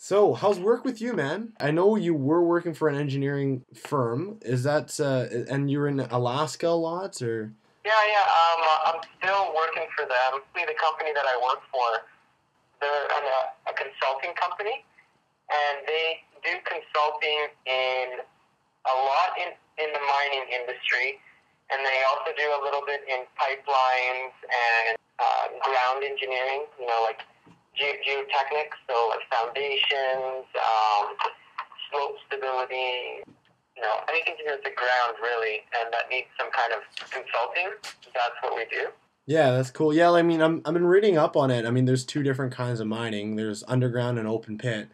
So, how's work with you, man? I know you were working for an engineering firm. Is that and you're in Alaska a lot, or? Yeah. I'm still working for them. The company that I work for, they're a consulting company, and they do consulting in a lot in the mining industry, and they also do a little bit in pipelines and ground engineering. Like geotechnics, so like foundations, slope stability. Anything to do with the ground, really, and that needs some kind of consulting. That's what we do. Yeah, that's cool. Yeah, I mean, I've been reading up on it. I mean, there's two different kinds of mining. There's underground and open pit,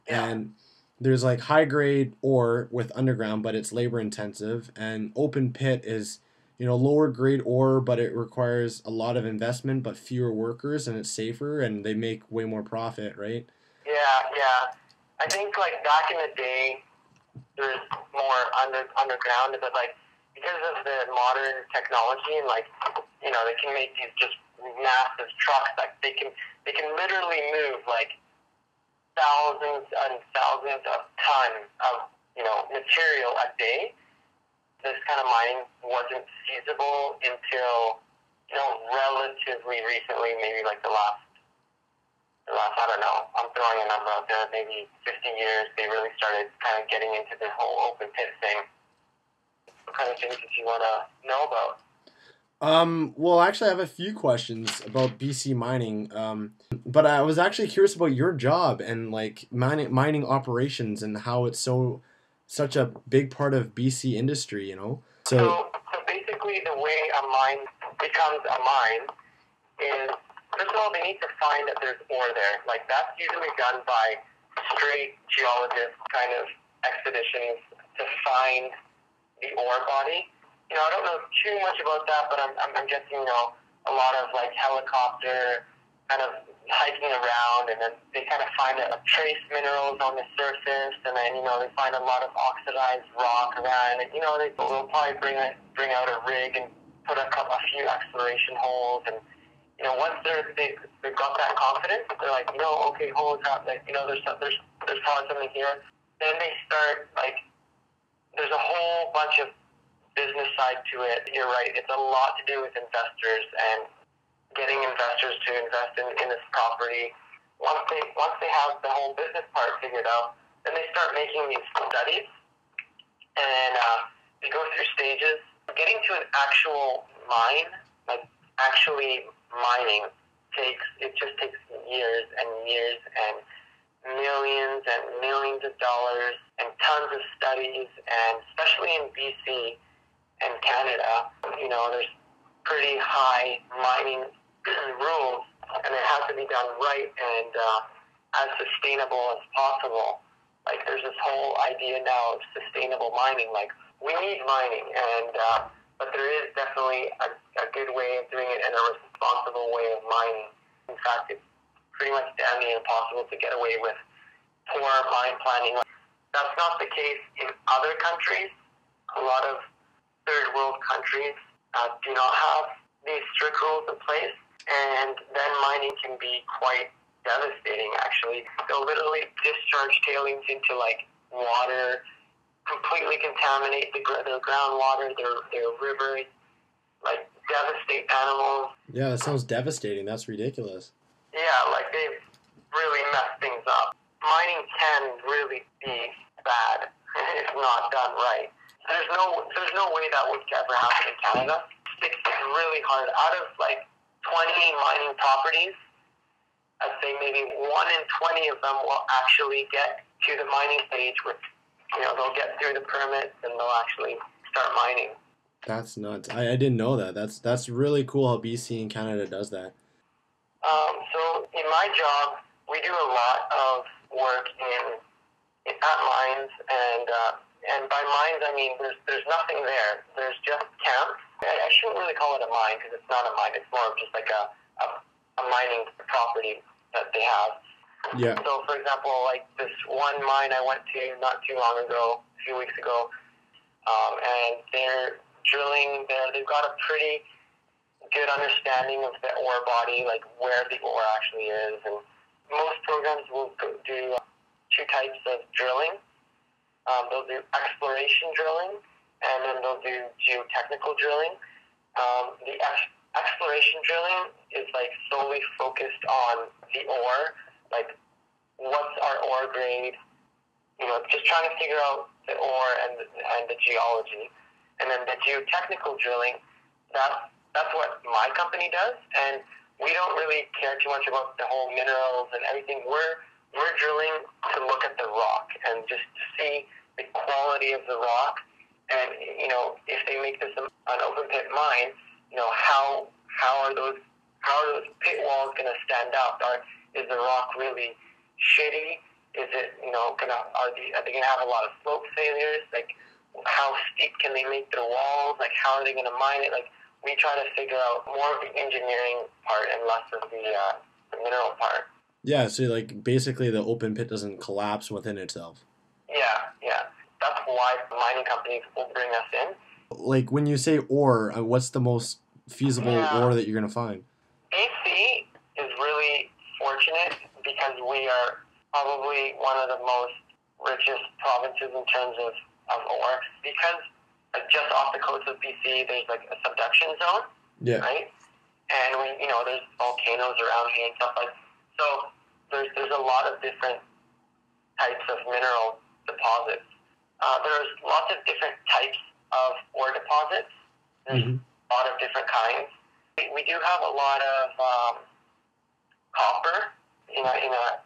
Yeah. and there's like high grade ore with underground, but it's labor intensive, and open pit is lower grade ore, but it requires a lot of investment, but fewer workers, and it's safer, and they make way more profit, right? Yeah. I think like back in the day, there's more underground, but like because of the modern technology and like they can make these just massive trucks. Like they can literally move like thousands and thousands of tons of material a day. This kind of mining wasn't feasible until relatively recently, maybe like the last, I don't know, I'm throwing a number out there, maybe 50 years, they really started kind of getting into this whole open pit thing. What kind of things did you want to know about? Well, actually, I have a few questions about BC mining. But I was actually curious about your job and like mining operations and how it's such a big part of BC industry. So, So basically, the way a mine becomes a mine is, first of all, they need to find that there's ore there. Like, that's usually done by straight geologist kind of expeditions to find the ore body. I don't know too much about that, but I'm guessing, a lot of like helicopter kind of hiking around, and then they kind of find trace minerals on the surface, and then, they find a lot of oxidized rock around, and, they'll probably bring out a rig and put a few exploration holes, and, once they've got that confidence, they're like, okay, holy crap, like, there's probably something here. Then they start, like, there's a whole bunch of business side to it. You're right. It's a lot to do with investors and getting investors to invest in this property. Once they have the whole business part figured out, then they start making these studies, and they go through stages. Getting to an actual mine, like actually mining, just takes years and years and millions of dollars and tons of studies, and especially in BC and Canada, there's pretty high mining rules, and it has to be done right and as sustainable as possible. Like, there's this whole idea now of sustainable mining. Like, we need mining, and but there is definitely a good way of doing it and a responsible way of mining. In fact, it's pretty much damn near impossible to get away with poor mine planning. That's not the case in other countries. A lot of third world countries do not have these strict rules in place, and then mining can be quite devastating, actually. They'll literally discharge tailings into like water, completely contaminate their groundwater, their rivers, like devastate animals. yeah, that sounds devastating. That's ridiculous. Yeah, like they've really messed things up. Mining can really be bad if not done right. There's no way that would ever happen in Canada. It's really hard. Out of like 20 mining properties, I'd say maybe 1 in 20 of them will actually get to the mining stage where they'll get through the permits and they'll actually start mining. That's nuts. I didn't know that. That's really cool how BC and Canada does that. So in my job, we do a lot of work at mines, and by mines I mean there's nothing there. There's just camps. I shouldn't really call it a mine because it's not a mine. It's more of just like a mining property that they have. Yeah. So, for example, like this one mine I went to not too long ago, a few weeks ago, and they're drilling there. They've got a pretty good understanding of the ore body, like where the ore actually is. And most programs will do types of drilling. They'll do exploration drilling, and then they'll do geotechnical drilling. The exploration drilling is like solely focused on the ore, like what's our ore grade, just trying to figure out the ore and the geology. And then the geotechnical drilling, that's what my company does, and we don't really care too much about the whole minerals and everything. We're drilling to look at the rock and just to see the quality of the rock, and if they make this an open pit mine, how are those pit walls going to stand up? Is the rock really shitty? Is it are they going to have a lot of slope failures? Like, how steep can they make their walls? Like, how are they going to mine it? Like, we try to figure out more of the engineering part and less of the mineral part. Yeah, so like basically the open pit doesn't collapse within itself. Yeah. That's why mining companies will bring us in. Like when you say ore, what's the most feasible ore that you're going to find? BC is really fortunate because we are probably one of the most richest provinces in terms of ore, because just off the coast of BC, there's like a subduction zone, right? And there's volcanoes around here and stuff like. So there's a lot of different types of mineral deposits. There's lots of different types of ore deposits. There's a lot of different kinds. We do have a lot of copper in a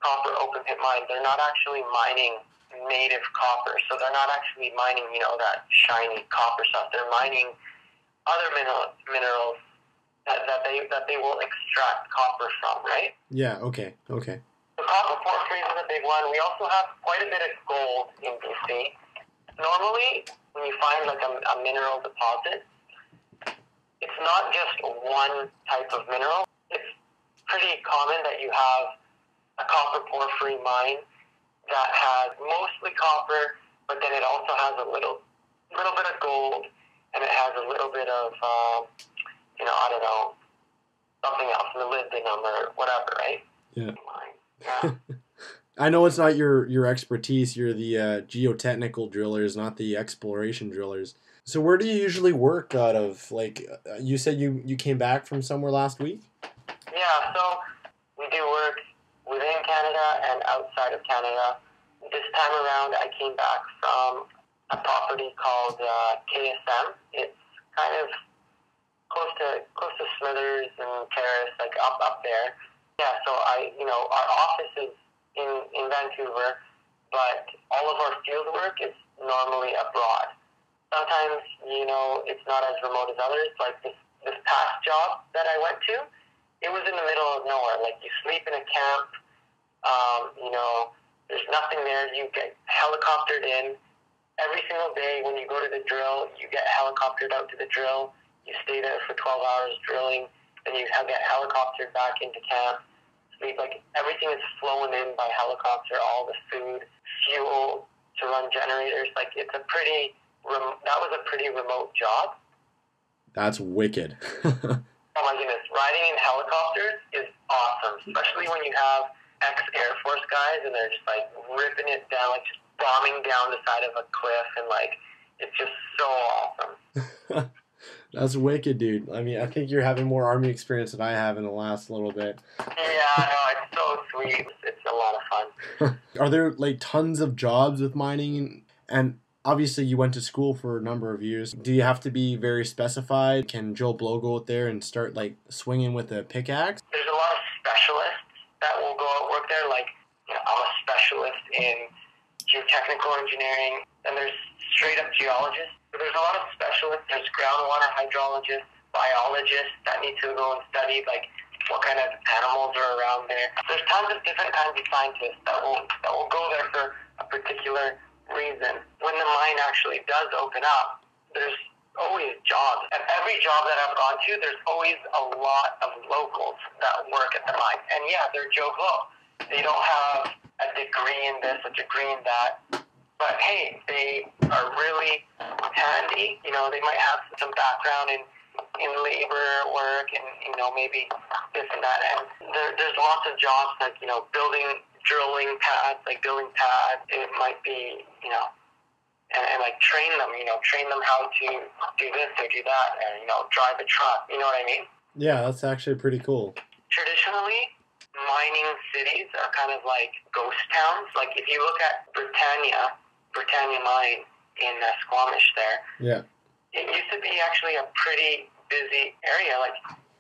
copper open pit mine. They're not actually mining native copper, so they're not actually mining that shiny copper stuff. They're mining other minerals that they will extract copper from, right? Yeah. Okay. The copper porphyry is a big one. We also have quite a bit of gold in BC. Normally, when you find like a mineral deposit, it's not just one type of mineral. It's pretty common that you have a copper porphyry mine that has mostly copper, but then it also has a little bit of gold, and it has a little bit of I don't know, something else, molybdenum or whatever, right? Yeah. Yeah. I know it's not your expertise. You're the geotechnical drillers, not the exploration drillers. So where do you usually work out of? Like, you said you came back from somewhere last week? Yeah, so we do work within Canada and outside of Canada. This time around, I came back from a property called KSM. It's kind of close to Smithers and Terrace, like up there. Yeah, so our office is in Vancouver, but all of our field work is normally abroad. Sometimes, it's not as remote as others. Like this past job that I went to, it was in the middle of nowhere. Like, you sleep in a camp, there's nothing there. You get helicoptered in. Every single day when you go to the drill, you get helicoptered out to the drill. You stay there for 12 hours drilling, then you get helicoptered back into camp. Like, everything is flown in by helicopter, all the food, fuel to run generators. Like, that was a pretty remote job. That's wicked. Oh my goodness, riding in helicopters is awesome, especially when you have ex-Air Force guys and they're just like ripping it down, like just bombing down the side of a cliff, and like, it's just so awesome. That's wicked, dude. I mean, I think you're having more Army experience than I have in the last little bit. Yeah, I know, it's so sweet. It's a lot of fun. Are there like tons of jobs with mining? And obviously you went to school for a number of years. Do you have to be very specified? Can Joe Blow go out there and start like swinging with a pickaxe? There's a lot of specialists that will go out and work there. Like, I'm a specialist in geotechnical engineering, and there's straight up geologists. There's a lot of specialists. There's groundwater hydrologists, biologists that need to go and study like what kind of animals are around there. There's tons of different kinds of scientists that will go there for a particular reason. When the mine actually does open up, there's always jobs. At every job that I've gone to, there's always a lot of locals that work at the mine. And yeah, they're Joe Blow. They don't have a degree in this, a degree in that. But hey, they are really handy. They might have some background in labor work and, maybe this and that. And there's lots of jobs like, building drilling pads, like building pads. It might be, and like train them how to do this or do that, and drive a truck. You know what I mean? Yeah, that's actually pretty cool. Traditionally, mining cities are kind of like ghost towns. Like if you look at Britannia Mine in Squamish there, yeah, it used to be actually a pretty busy area. Like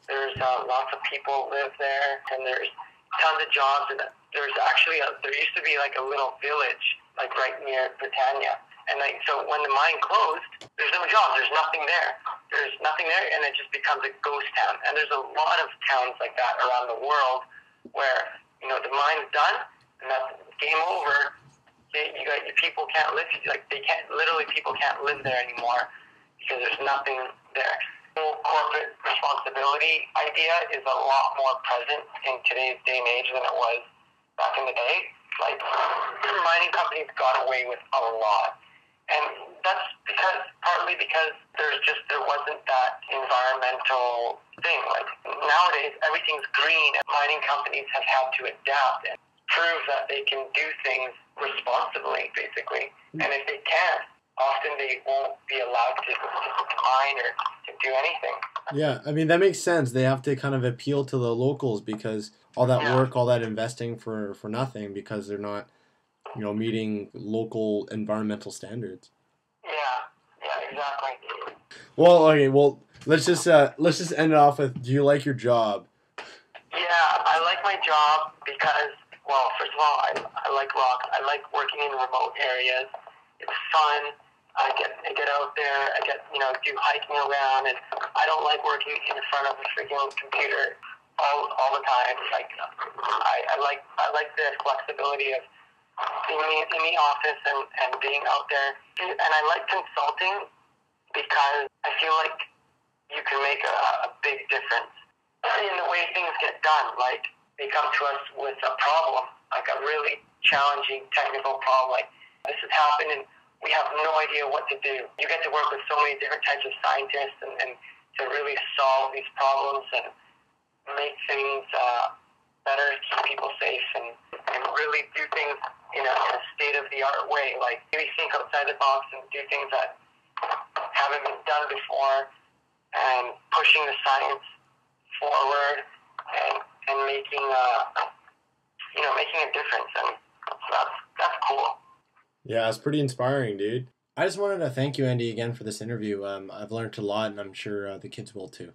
there's lots of people live there, and there's tons of jobs. And there used to be like a little village like right near Britannia. And like so, when the mine closed, there's no jobs. There's nothing there. There's nothing there, and it just becomes a ghost town. And there's a lot of towns like that around the world where the mine's done, and that's game over. Your people can't live. Like people can't live there anymore because there's nothing there. The whole corporate responsibility idea is a lot more present in today's day and age than it was back in the day. Like mining companies got away with a lot. And that's partly because there wasn't that environmental thing. Like nowadays, everything's green, and mining companies have had to adapt and prove that they can do things responsibly, basically. And if they can't, often they won't be allowed to mine or to do anything. Yeah, I mean, that makes sense. They have to kind of appeal to the locals because all that work, all that investing for nothing because they're not meeting local environmental standards. Yeah, exactly. Well, okay, let's just end it off with, do you like your job? Yeah, I like my job because, well, first of all, I like rock. I like working in remote areas. It's fun. I get out there. I get do hiking around, and I don't like working in front of a freaking computer all the time. Like I like the flexibility of being in the office and being out there. And I like consulting because I feel like you can make a big difference in the way things get done. Like they come to us with a problem, like a really challenging technical problem. Like this has happened and we have no idea what to do. You get to work with so many different types of scientists and to really solve these problems and make things better, keep people safe, and really do things in a state-of-the-art way. Like maybe think outside the box and do things that haven't been done before, and pushing the science forward and making a difference. And so that's cool. Yeah, it's pretty inspiring, dude. I just wanted to thank you, Andy, again for this interview. I've learned a lot, and I'm sure the kids will too.